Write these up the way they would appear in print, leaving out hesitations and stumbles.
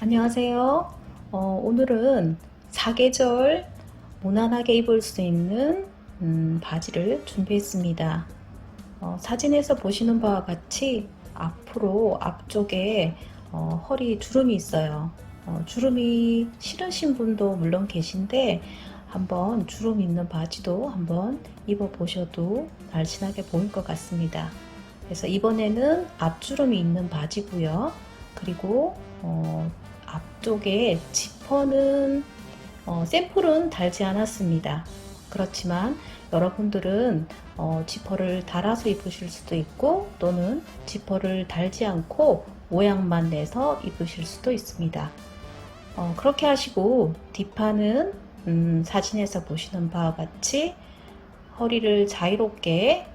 안녕하세요. 오늘은 사계절 무난하게 입을 수 있는 바지를 준비했습니다. 사진에서 보시는 바와 같이 앞쪽에 허리 주름이 있어요. 주름이 싫으신 분도 물론 계신데 한번 주름 있는 바지도 한번 입어 보셔도 날씬하게 보일 것 같습니다. 그래서 이번에는 앞주름이 있는 바지고요. 그리고 앞쪽에 지퍼는 샘플은 달지 않았습니다. 그렇지만 여러분들은 지퍼를 달아서 입으실 수도 있고 또는 지퍼를 달지 않고 모양만 내서 입으실 수도 있습니다. 그렇게 하시고 뒷판은 사진에서 보시는 바와 같이 허리를 자유롭게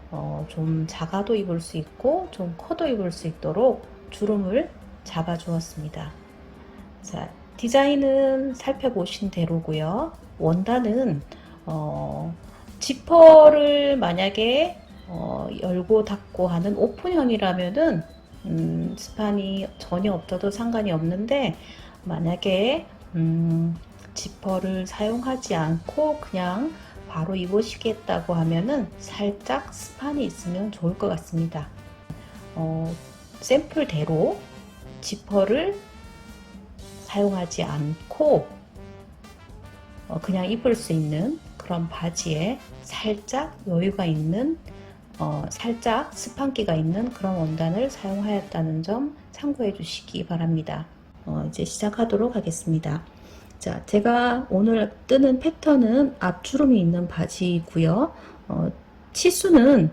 좀 작아도 입을 수 있고 좀 커도 입을 수 있도록 주름을 잡아 주었습니다. 자, 디자인은 살펴보신 대로고요. 원단은 지퍼를 만약에 열고 닫고 하는 오픈형이라면은 스판이 전혀 없어도 상관이 없는데 만약에 지퍼를 사용하지 않고 그냥 바로 입으시겠다고 하면은 살짝 스판이 있으면 좋을 것 같습니다. 샘플대로 지퍼를 사용하지 않고 그냥 입을 수 있는 그런 바지에 살짝 여유가 있는 살짝 스판기가 있는 그런 원단을 사용하였다는 점 참고해 주시기 바랍니다. 이제 시작하도록 하겠습니다. 자, 제가 오늘 뜨는 패턴은 앞주름이 있는 바지이고요. 치수는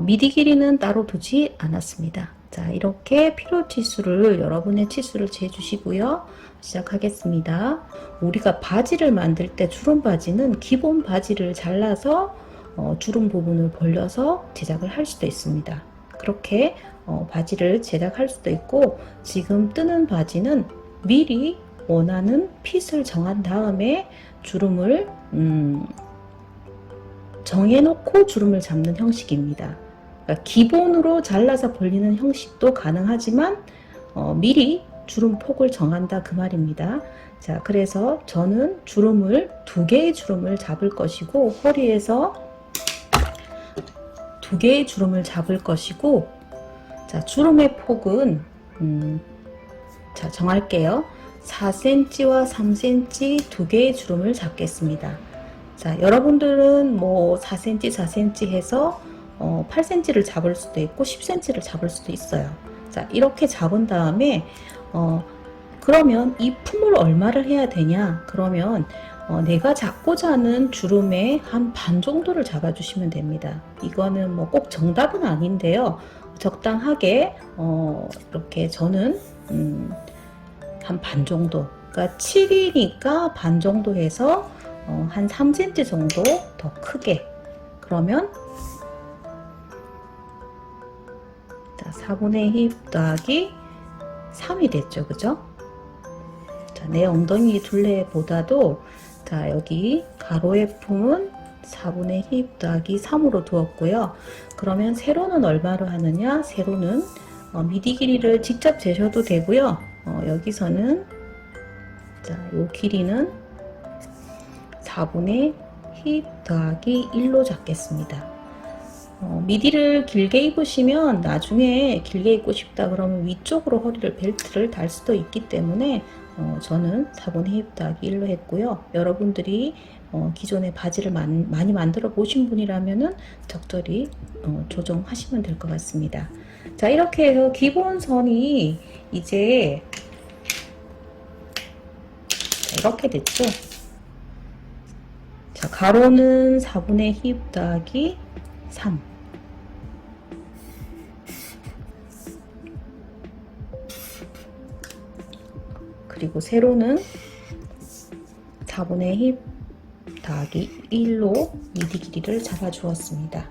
미디 길이는 따로 두지 않았습니다. 자, 이렇게 필요 치수를 여러분의 치수를 재주시고요. 시작하겠습니다. 우리가 바지를 만들 때 주름 바지는 기본 바지를 잘라서 주름 부분을 벌려서 제작을 할 수도 있습니다. 그렇게 바지를 제작할 수도 있고 지금 뜨는 바지는 미리 원하는 핏을 정한 다음에 주름을 정해놓고 주름을 잡는 형식입니다. 그러니까 기본으로 잘라서 벌리는 형식도 가능하지만 미리 주름 폭을 정한다 그 말입니다. 자, 그래서 저는 주름을 2개의 주름을 잡을 것이고 허리에서 2개의 주름을 잡을 것이고 자, 주름의 폭은 자, 정할게요. 4cm와 3cm 2개의 주름을 잡겠습니다. 자, 여러분들은 뭐 4cm, 4cm 해서 8cm를 잡을 수도 있고 10cm를 잡을 수도 있어요. 자, 이렇게 잡은 다음에 그러면 이 품을 얼마를 해야 되냐? 그러면 내가 잡고자 하는 주름의 한 반 정도를 잡아주시면 됩니다. 이거는 뭐 꼭 정답은 아닌데요. 적당하게 이렇게 저는 한 반 정도, 그러니까 7이니까 반 정도 해서 한 3cm 정도 더 크게. 그러면 4분의 1 더하기 3이 됐죠, 그죠? 자, 내 엉덩이 둘레보다도 자, 여기 가로의 품은 4분의 1 더하기 3으로 두었고요. 그러면 세로는 얼마로 하느냐? 세로는 미디 길이를 직접 재셔도 되고요. 여기서는 자, 요 길이는 4분의 1 더하기 1로 잡겠습니다. 미디를 길게 입으시면 나중에 길게 입고 싶다 그러면 위쪽으로 허리를 벨트를 달 수도 있기 때문에 저는 4분의 1 더하기 1로 했고요. 여러분들이 기존에 바지를 많이 만들어 보신 분이라면은 적절히 조정하시면 될 것 같습니다. 자, 이렇게 해서 기본선이 이제 이렇게 됐죠. 자, 가로는 4분의 1 더하기 3. 그리고 세로는 4분의 1 더하기 1로 미디 길이를 잡아 주었습니다.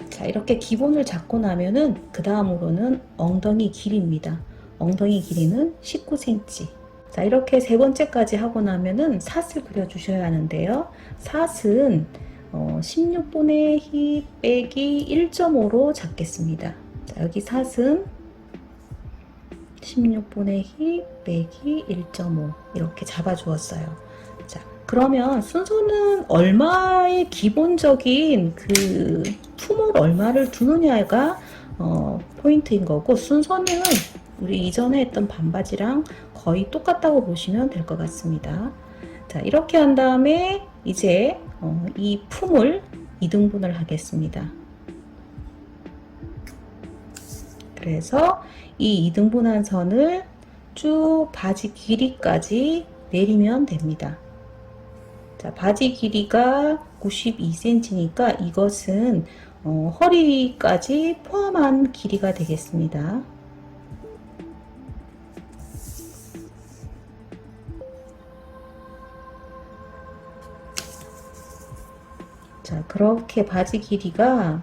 자, 이렇게 기본을 잡고 나면은 그 다음으로는 엉덩이 길이입니다. 엉덩이 길이는 19cm. 자, 이렇게 세 번째까지 하고 나면은 삿을 그려 주셔야 하는데요. 삿은 16분의 1 빼기 1.5로 잡겠습니다. 자, 여기 삿은 16분의 힙 빼기 1.5 이렇게 잡아 주었어요. 자, 그러면 순서는 얼마의 기본적인 그 품을 얼마를 두느냐가 포인트인 거고, 순서는 우리 이전에 했던 반바지랑 거의 똑같다고 보시면 될 것 같습니다. 자, 이렇게 한 다음에 이제 이 품을 2등분을 하겠습니다. 그래서 이 2등분한 선을 쭉 바지 길이까지 내리면 됩니다. 자, 바지 길이가 92cm니까 이것은 허리까지 포함한 길이가 되겠습니다. 자, 그렇게 바지 길이가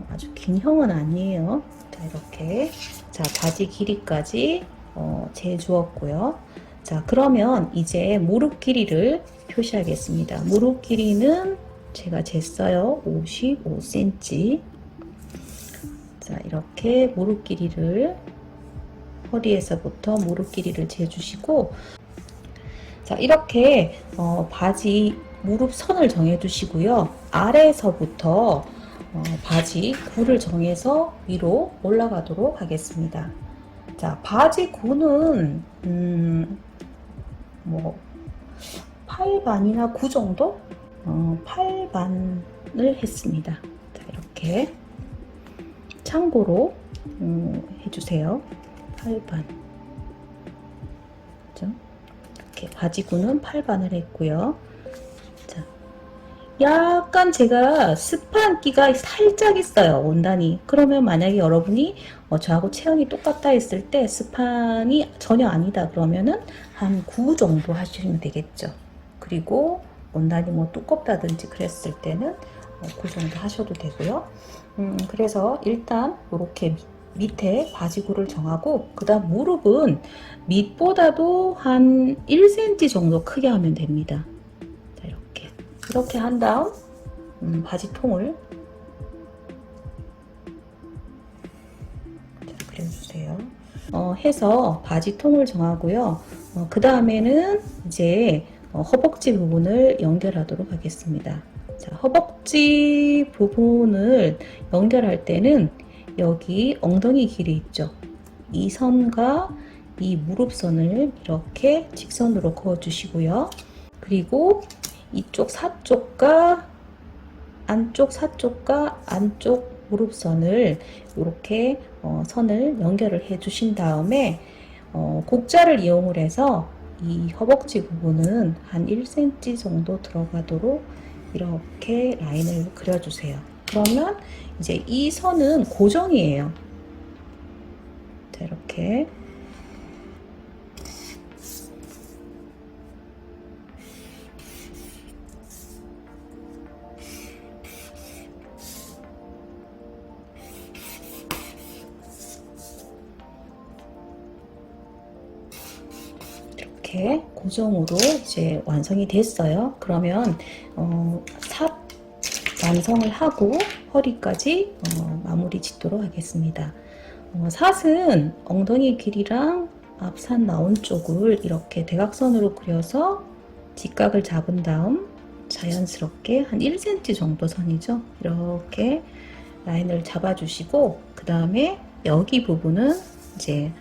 아주 긴 형은 아니에요. 자, 이렇게 자, 바지 길이까지 재주었고요. 자, 그러면 이제 무릎 길이를 표시하겠습니다. 무릎 길이는 제가 쟀어요. 55cm. 자, 이렇게 무릎 길이를, 허리에서부터 무릎 길이를 재주시고, 자, 이렇게 바지 무릎 선을 정해 주시고요. 아래에서부터 바지 굴을 정해서 위로 올라가도록 하겠습니다. 자, 바지 굴은 뭐 8반이나 9 정도? 8반을 했습니다. 자, 이렇게 참고로 해주세요. 8반. 그죠? 이렇게 바지구는 8반을 했고요. 자, 약간 제가 스판 기가 살짝 있어요. 원단이. 그러면 만약에 여러분이 저하고 체형이 똑같다 했을 때 스판이 전혀 아니다 그러면은 한 9 정도 하시면 되겠죠. 그리고 원단이 뭐 두껍다든지 그랬을 때는 9 정도 하셔도 되고요. 그래서 일단 이렇게 밑에 바지구를 정하고, 그 다음 무릎은 밑보다도 한 1cm 정도 크게 하면 됩니다. 자, 이렇게 한 다음 바지통을 자, 그려주세요. 해서 바지통을 정하고요. 그 다음에는 이제 허벅지 부분을 연결하도록 하겠습니다. 자, 허벅지 부분을 연결할 때는 여기 엉덩이 길이 있죠. 이 선과 이 무릎선을 이렇게 직선으로 그어 주시고요. 그리고 이쪽 사쪽과 안쪽 무릎선을 이렇게 선을 연결을 해 주신 다음에 곡자를 이용을 해서 이 허벅지 부분은 한 1cm 정도 들어가도록 이렇게 라인을 그려주세요. 그러면 이제 이 선은 고정이에요. 자, 이렇게 고정으로 이제 완성이 됐어요. 그러면 삽 완성을 하고 허리까지 마무리 짓도록 하겠습니다. 삿은 엉덩이 길이랑 앞산 나온 쪽을 이렇게 대각선으로 그려서 직각을 잡은 다음 자연스럽게 한 1cm 정도 선이죠. 이렇게 라인을 잡아주시고, 그 다음에 여기 부분은 이제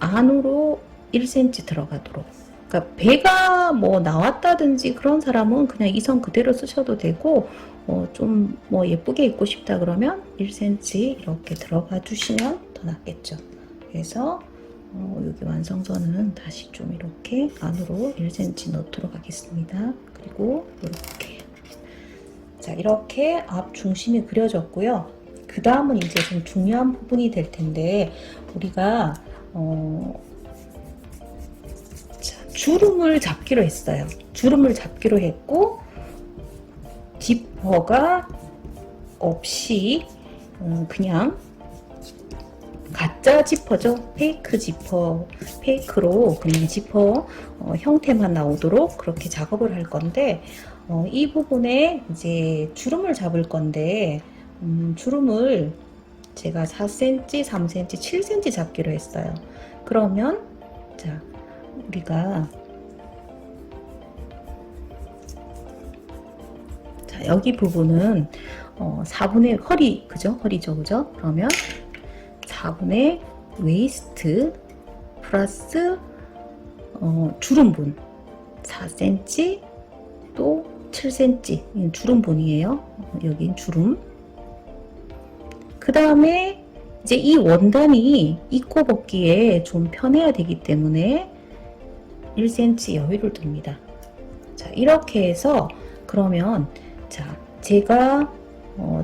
안으로 1cm 들어가도록. 그러니까 배가 뭐 나왔다든지 그런 사람은 그냥 이 선 그대로 쓰셔도 되고, 좀 뭐 예쁘게 입고 싶다 그러면 1cm 이렇게 들어가 주시면 더 낫겠죠. 그래서 여기 완성선은 다시 좀 이렇게 안으로 1cm 넣도록 하겠습니다. 그리고 이렇게. 자, 이렇게 앞 중심이 그려졌고요. 그 다음은 이제 좀 중요한 부분이 될 텐데, 우리가 주름을 잡기로 했어요. 주름을 잡기로 했고, 지퍼가 없이 그냥 가짜 지퍼죠. 페이크 지퍼, 페이크로 그냥 지퍼 형태만 나오도록 그렇게 작업을 할 건데, 이 부분에 이제 주름을 잡을 건데, 주름을 제가 4cm, 3cm, 7cm 잡기로 했어요. 그러면 자, 우리가 자, 여기 부분은 4분의 허리, 그죠? 허리죠, 그죠? 그러면 4분의 웨이스트 플러스 주름분 4cm 또 7cm 이건 주름분이에요. 여긴 주름. 그 다음에 이제 이 원단이 입고 벗기에 좀 편해야 되기 때문에 1cm 여유를 둡니다. 자, 이렇게 해서 그러면 자, 제가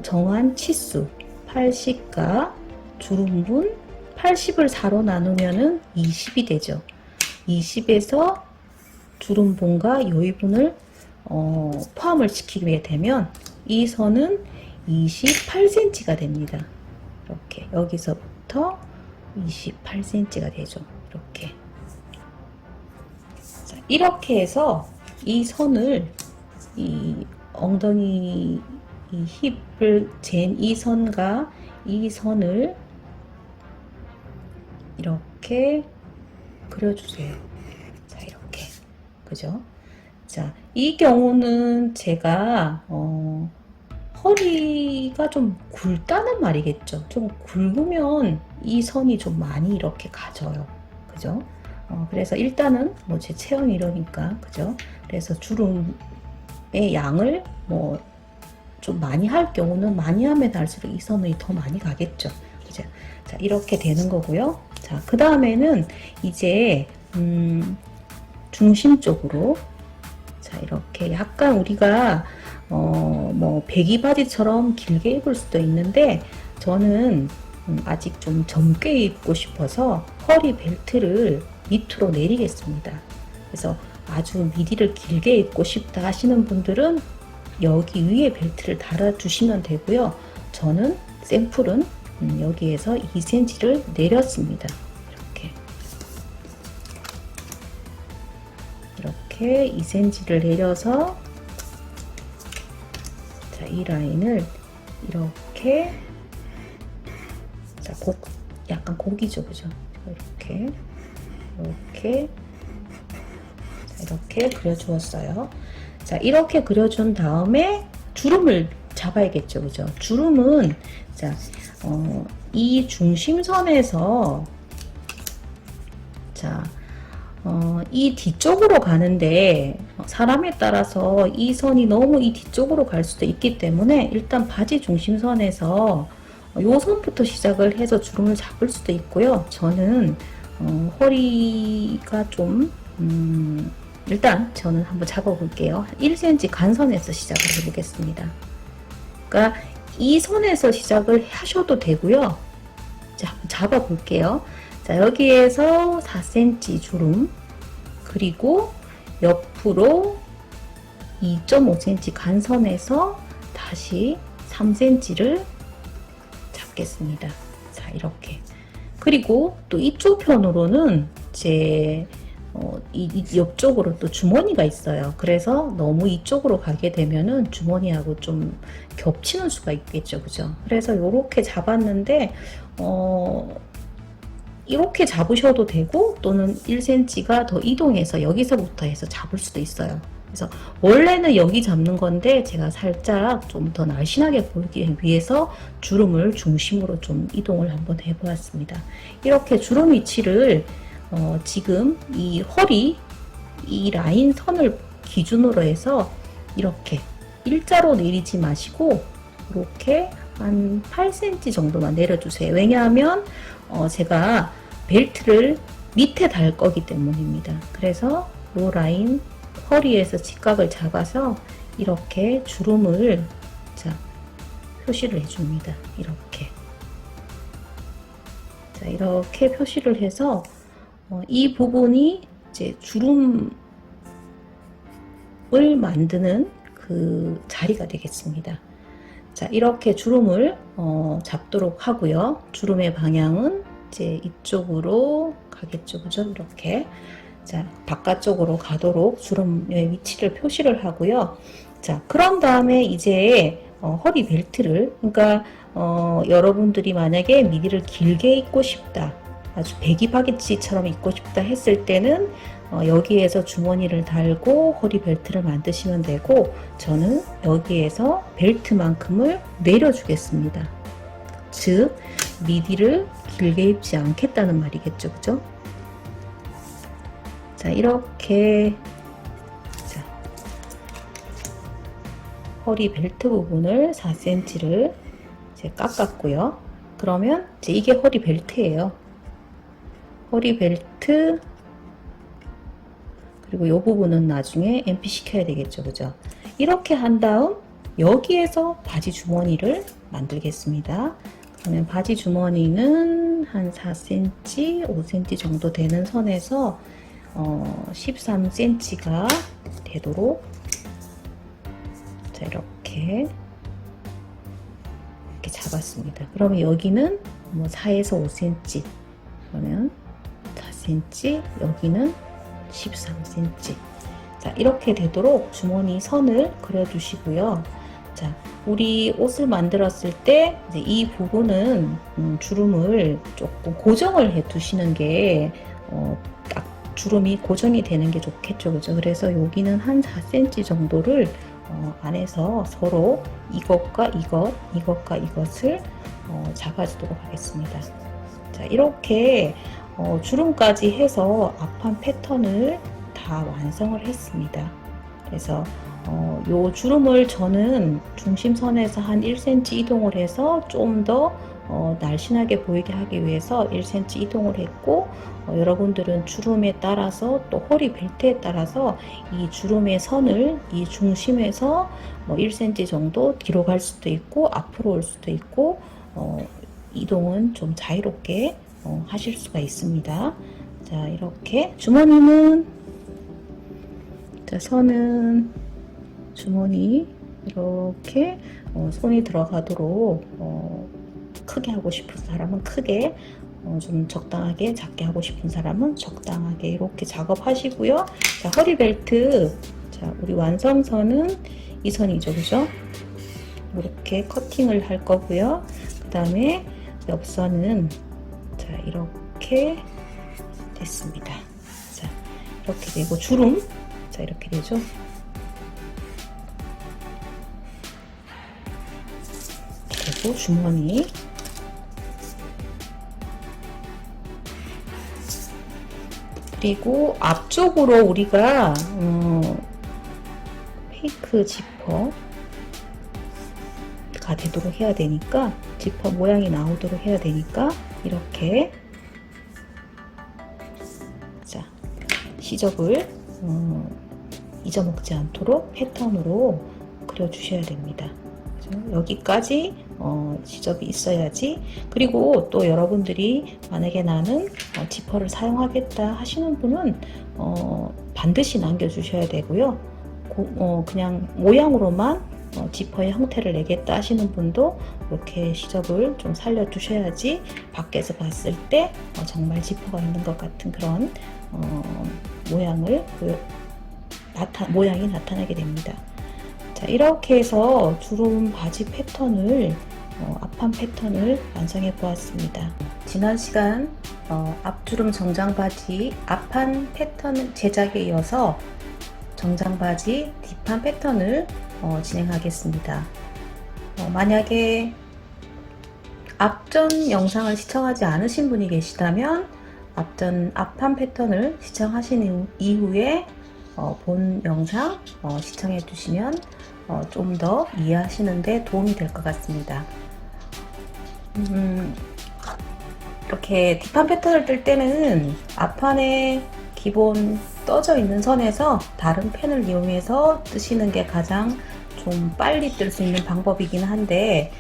정한 치수 80과 주름분 80을 4로 나누면은 20이 되죠. 20에서 주름분과 여유분을 포함을 시키게 되면 이 선은 28cm가 됩니다. 이렇게 여기서부터 28cm가 되죠. 이렇게. 자, 이렇게 해서 이 선을 이 엉덩이 이 힙을 잰 이 선과 이 선을 이렇게 그려주세요. 자, 이렇게. 그죠? 자, 이 경우는 제가, 허리가 좀 굵다는 말이겠죠. 좀 굵으면 이 선이 좀 많이 이렇게 가져요. 그죠? 그래서 일단은 뭐 제 체형이 이러니까, 그죠? 그래서 주름의 양을 뭐 좀 많이 할 경우는 많이 하면 할수록 이 선이 더 많이 가겠죠. 그죠? 자, 이렇게 되는 거고요. 자, 그 다음에는 이제, 중심 쪽으로 자, 이렇게 약간 우리가 뭐 배기 바지처럼 길게 입을 수도 있는데 저는 아직 좀 젊게 입고 싶어서 허리 벨트를 밑으로 내리겠습니다. 그래서 아주 미디를 길게 입고 싶다 하시는 분들은 여기 위에 벨트를 달아주시면 되고요. 저는 샘플은 여기에서 2cm를 내렸습니다. 이렇게 2cm를 내려서 자, 이 라인을 이렇게 자, 약간 곡이죠, 그죠? 이렇게 자, 이렇게 그려주었어요. 자, 이렇게 그려준 다음에 주름을 잡아야겠죠, 그죠? 주름은 자, 이 중심선에서 자, 이 뒤쪽으로 가는데 사람에 따라서 이 선이 너무 이 뒤쪽으로 갈 수도 있기 때문에 일단 바지 중심선에서 요 선부터 시작을 해서 주름을 잡을 수도 있고요. 저는 허리가 좀 일단 저는 한번 잡아 볼게요. 1cm 간선에서 시작을 해 보겠습니다. 그러니까 이 선에서 시작을 하셔도 되고요. 자, 잡아 볼게요. 자, 여기에서 4cm 주름, 그리고 옆으로 2.5cm 간선에서 다시 3cm를 잡겠습니다. 자, 이렇게. 그리고 또 이쪽 편으로는 제 이 옆쪽으로 또 주머니가 있어요. 그래서 너무 이쪽으로 가게 되면은 주머니하고 좀 겹치는 수가 있겠죠, 그죠? 그래서 이렇게 잡았는데 이렇게 잡으셔도 되고 또는 1cm가 더 이동해서 여기서부터 해서 잡을 수도 있어요. 그래서 원래는 여기 잡는 건데 제가 살짝 좀 더 날씬하게 보이기 위해서 주름을 중심으로 좀 이동을 한번 해보았습니다. 이렇게 주름 위치를 지금 이 허리 이 라인 선을 기준으로 해서 이렇게 일자로 내리지 마시고 이렇게 한 8cm 정도만 내려주세요. 왜냐하면 제가 벨트를 밑에 달 거기 때문입니다. 그래서 이 라인 허리에서 직각을 잡아서 이렇게 주름을 자, 표시를 해줍니다. 이렇게. 자, 이렇게 표시를 해서 이 부분이 이제 주름을 만드는 그 자리가 되겠습니다. 자, 이렇게 주름을 잡도록 하고요. 주름의 방향은 이제 이쪽으로 가겠죠, 그죠? 이렇게. 자, 바깥쪽으로 가도록 주름의 위치를 표시를 하고요. 자, 그런 다음에 이제 허리 벨트를, 그러니까 여러분들이 만약에 미디를 길게 입고 싶다 아주 배기 바지처럼 입고 싶다 했을 때는 여기에서 주머니를 달고 허리 벨트를 만드시면 되고, 저는 여기에서 벨트만큼을 내려주겠습니다. 즉 미디를 길게 입지 않겠다는 말이겠죠, 그죠? 자, 이렇게 자, 허리 벨트 부분을 4cm를 이제 깎았고요. 그러면 이제 이게 허리 벨트예요. 허리 벨트, 그리고 이 부분은 나중에 MP 시켜야 되겠죠, 그죠? 이렇게 한 다음 여기에서 바지 주머니를 만들겠습니다. 그러면 바지 주머니는 한 4cm, 5cm 정도 되는 선에서 13cm가 되도록, 자, 이렇게 잡았습니다. 그러면 여기는 뭐 4에서 5cm, 그러면 4cm, 여기는 13cm. 자, 이렇게 되도록 주머니 선을 그려주시고요. 자, 우리 옷을 만들었을 때 이제 이 부분은 주름을 조금 고정을 해 두시는 게 딱 주름이 고정이 되는 게 좋겠죠, 그죠? 그래서 여기는 한 4cm 정도를 안에서 서로 이것과 이것과 이것을 잡아주도록 하겠습니다. 자, 이렇게 주름까지 해서 앞판 패턴을 다 완성을 했습니다. 그래서 요 주름을 저는 중심선에서 한 1cm 이동을 해서 좀 더 날씬하게 보이게 하기 위해서 1cm 이동을 했고, 여러분들은 주름에 따라서 또 허리 벨트에 따라서 이 주름의 선을 이 중심에서 1cm 정도 뒤로 갈 수도 있고 앞으로 올 수도 있고, 이동은 좀 자유롭게 하실 수가 있습니다. 자, 이렇게 주머니는, 자, 선은 주머니 이렇게 손이 들어가도록 크게 하고 싶은 사람은 크게, 좀 적당하게 작게 하고 싶은 사람은 적당하게 이렇게 작업하시고요. 자, 허리 벨트, 자, 우리 완성선은 이 선이죠, 그죠? 이렇게 커팅을 할 거고요. 그 다음에 옆선은, 자, 이렇게 됐습니다. 자, 이렇게 되고, 주름, 자, 이렇게 되죠. 그리고 주머니, 그리고 앞쪽으로 우리가 페이크 지퍼가 되도록 해야 되니까, 지퍼 모양이 나오도록 해야 되니까 이렇게, 자, 시접을 잊어먹지 않도록 패턴으로 그려주셔야 됩니다. 여기까지 시접이 있어야지. 그리고 또 여러분들이 만약에 나는 지퍼를 사용하겠다 하시는 분은 반드시 남겨주셔야 되고요. 그냥 모양으로만 지퍼의 형태를 내겠다 하시는 분도 이렇게 시접을 좀 살려주셔야지 밖에서 봤을 때 정말 지퍼가 있는 것 같은 그런 모양이 나타나게 됩니다. 자, 이렇게 해서 주름 바지 패턴을, 앞판 패턴을 완성해 보았습니다. 지난 시간 앞주름 정장 바지 앞판 패턴 제작에 이어서 정장 바지 뒷판 패턴을 진행하겠습니다. 만약에 앞전 영상을 시청하지 않으신 분이 계시다면 앞판 패턴을 시청하신 이후에 본 영상 시청해 주시면 좀 더 이해하시는데 도움이 될 것 같습니다. 이렇게 뒷판 패턴을 뜰 때는 앞판에 기본 떠져 있는 선에서 다른 펜을 이용해서 뜨시는 게 가장 좀 빨리 뜰 수 있는 방법이긴 한데,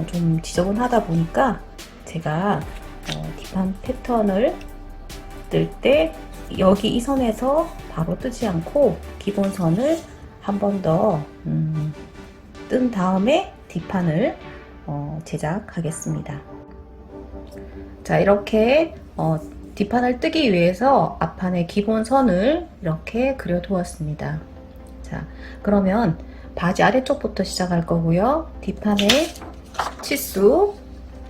좀 지저분하다 보니까 제가 뒷판 패턴을 뜰 때 여기 이 선에서 바로 뜨지 않고 기본 선을 한 번 더 뜬 다음에 뒷판을 제작하겠습니다. 자, 이렇게 뒷판을 뜨기 위해서 앞판의 기본 선을 이렇게 그려 두었습니다. 자, 그러면 바지 아래쪽부터 시작할 거고요. 뒷판의 치수,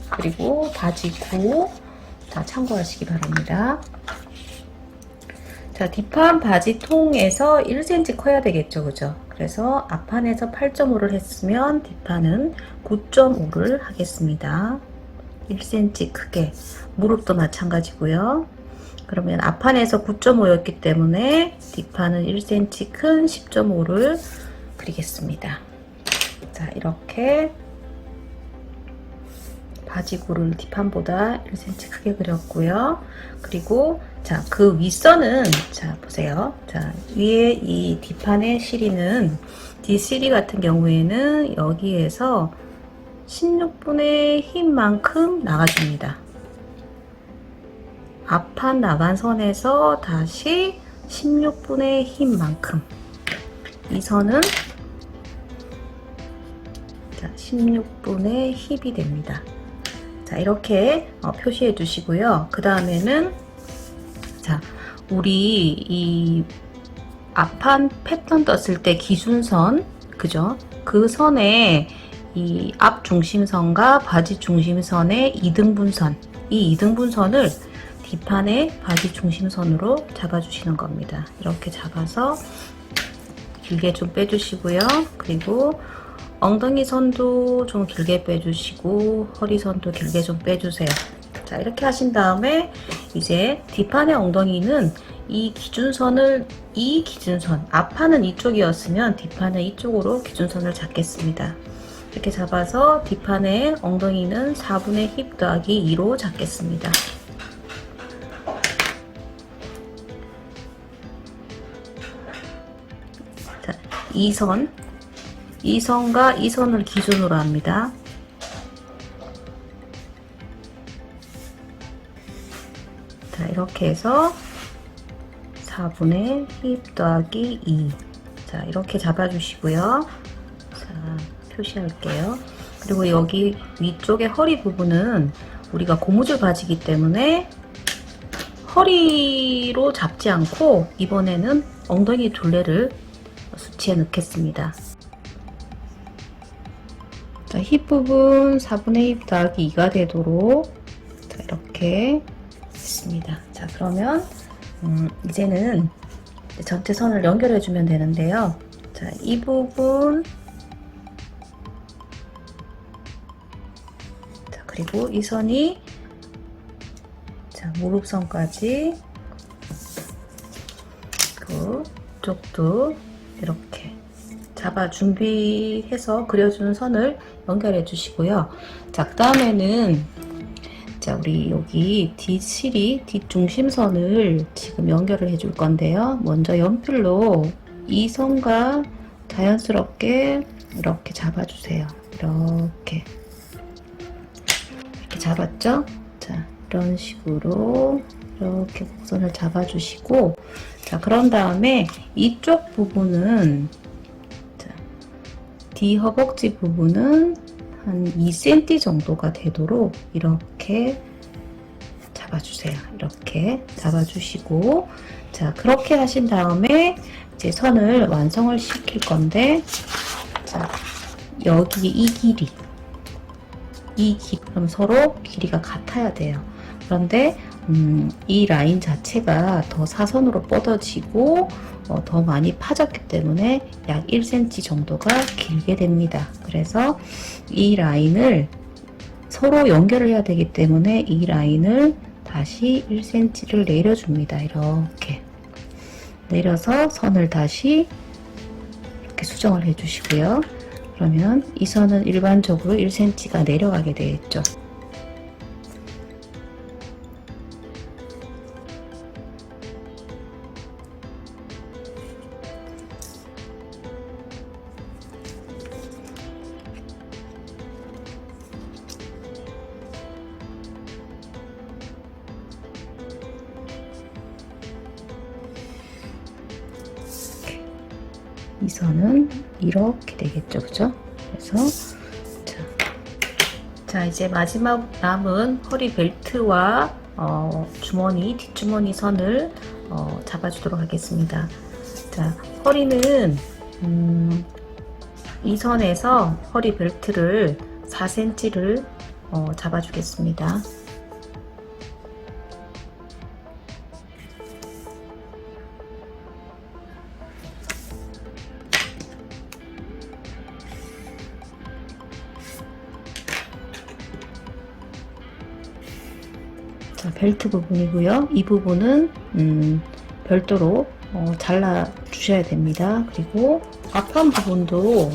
그리고 바지 구, 다 참고하시기 바랍니다. 자, 뒷판 바지통에서 1cm 커야 되겠죠, 그죠? 그래서 앞판에서 8.5를 했으면 뒷판은 9.5를 하겠습니다. 1cm 크게. 무릎도 마찬가지고요. 그러면 앞판에서 9.5였기 때문에 뒷판은 1cm 큰 10.5를 그리겠습니다. 자, 이렇게 바지구를 뒷판보다 1cm 크게 그렸고요. 그리고 자, 그 윗선은 자, 보세요. 자, 위에 이 뒷판의 실이는 D3 같은 경우에는 여기에서 16분의 힘만큼 나가줍니다. 앞판 나간 선에서 다시 16분의 힘만큼. 이 선은 자, 16분의 힙이 됩니다. 자, 이렇게 표시해 주시고요. 그 다음에는 자, 우리 이 앞판 패턴 떴을 때 기준선, 그죠? 그 선에 이 앞 중심선과 바지 중심선의 이등분선, 이 이등분선을 뒷판의 바지 중심선으로 잡아주시는 겁니다. 이렇게 잡아서 길게 좀 빼주시고요. 그리고 엉덩이 선도 좀 길게 빼주시고 허리 선도 길게 좀 빼주세요. 자, 이렇게 하신 다음에 이제 뒷판의 엉덩이는 이 기준선을 앞판은 이쪽이었으면 뒷판은 이쪽으로 기준선을 잡겠습니다. 이렇게 잡아서 뒷판의 엉덩이는 4분의 힙 더하기 2로 잡겠습니다. 자, 이 선과 이 선을 기준으로 합니다. 자, 이렇게 해서 4분의 힙 더하기 2. 자, 이렇게 잡아주시고요. 자, 표시할게요. 그리고 여기 위쪽에 허리 부분은 우리가 고무줄 바지이기 때문에 허리로 잡지 않고 이번에는 엉덩이 둘레를 수치에 넣겠습니다. 자, 힙 부분 4분의 힙 더하기 2가 되도록 자, 이렇게 했습니다. 자, 그러면 이제는 전체 선을 연결해 주면 되는데요. 자, 이 부분 자, 그리고 이 선이 자, 무릎선까지 그 쪽도 이렇게 잡아 준비해서 그려준 선을 연결해 주시고요. 자, 그 다음에는 자, 우리 여기 D7이 뒷중심선을 지금 연결을 해줄 건데요. 먼저 연필로 이 선과 자연스럽게 이렇게 잡아주세요. 이렇게 잡았죠? 자, 이런 식으로 이렇게 곡선을 잡아주시고 자, 그런 다음에 이쪽 부분은 자, D 허벅지 부분은 한 2cm 정도가 되도록 이렇게 잡아주세요. 이렇게 잡아주시고 자, 그렇게 하신 다음에 이제 선을 완성을 시킬 건데 자, 여기 이 길이 그럼 서로 길이가 같아야 돼요. 그런데 이 라인 자체가 더 사선으로 뻗어지고 더 많이 파졌기 때문에 약 1cm 정도가 길게 됩니다. 그래서 이 라인을 서로 연결을 해야 되기 때문에 이 라인을 다시 1cm를 내려줍니다. 이렇게 내려서 선을 다시 이렇게 수정을 해주시고요. 그러면 이 선은 일반적으로 1cm가 내려가게 되겠죠. 이 선은 이렇게 되겠죠, 그죠? 그래서 자, 이제 마지막 남은 허리 벨트와 주머니, 뒷주머니 선을 잡아주도록 하겠습니다. 자, 허리는 이 선에서 허리 벨트를 4cm를 잡아주겠습니다. 자, 벨트 부분이고요. 이 부분은 별도로 잘라 주셔야 됩니다. 그리고 앞판 부분도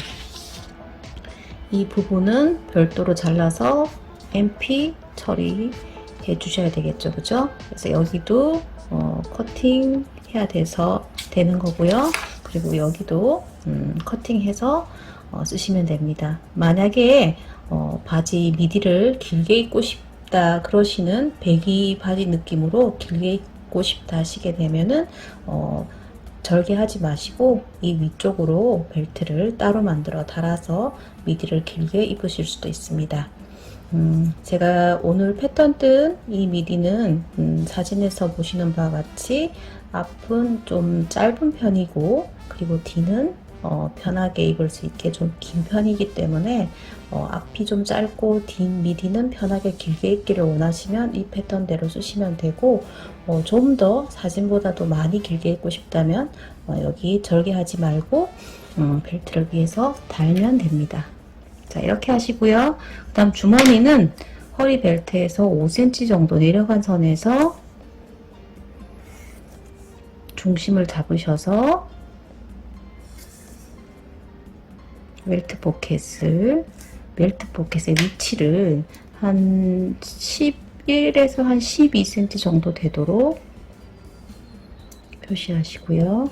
이 부분은 별도로 잘라서 MP 처리해 주셔야 되겠죠, 그죠? 그래서 여기도 커팅 해야 돼서 되는 거고요. 그리고 여기도 커팅해서 쓰시면 됩니다. 만약에 바지 미디를 길게 입고 싶다 그러시는 배기 바지 느낌으로 길게 입고 싶다 하시게 되면은 절개하지 마시고 이 위쪽으로 벨트를 따로 만들어 달아서 미디를 길게 입으실 수도 있습니다. 제가 오늘 패턴 뜬 이 미디는 사진에서 보시는 바와 같이 앞은 좀 짧은 편이고 그리고 뒤는 편하게 입을 수 있게 좀 긴 편이기 때문에 앞이 좀 짧고 뒷 미디는 편하게 길게 입기를 원하시면 이 패턴대로 쓰시면 되고 좀 더 사진보다도 많이 길게 입고 싶다면 여기 절개하지 말고 벨트를 위해서 달면 됩니다. 자, 이렇게 하시고요. 그 다음 주머니는 허리 벨트에서 5cm 정도 내려간 선에서 중심을 잡으셔서 벨트 포켓의 위치를 한 11에서 한 12cm 정도 되도록 표시하시고요.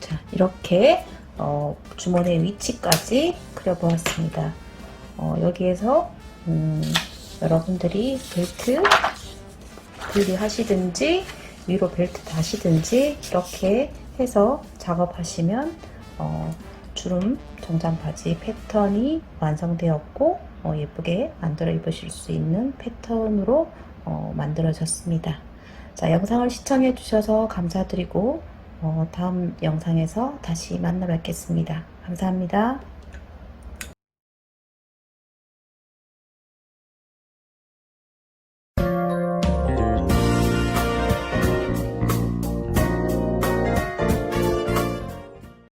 자, 이렇게 주머니의 위치까지 그려보았습니다. 여기에서 여러분들이 벨트 분리하시든지 위로 벨트 다시든지 이렇게 해서 작업하시면 주름 정장 바지 패턴이 완성되었고 예쁘게 만들어 입으실 수 있는 패턴으로 만들어졌습니다. 자, 영상을 시청해 주셔서 감사드리고 다음 영상에서 다시 만나 뵙겠습니다. 감사합니다.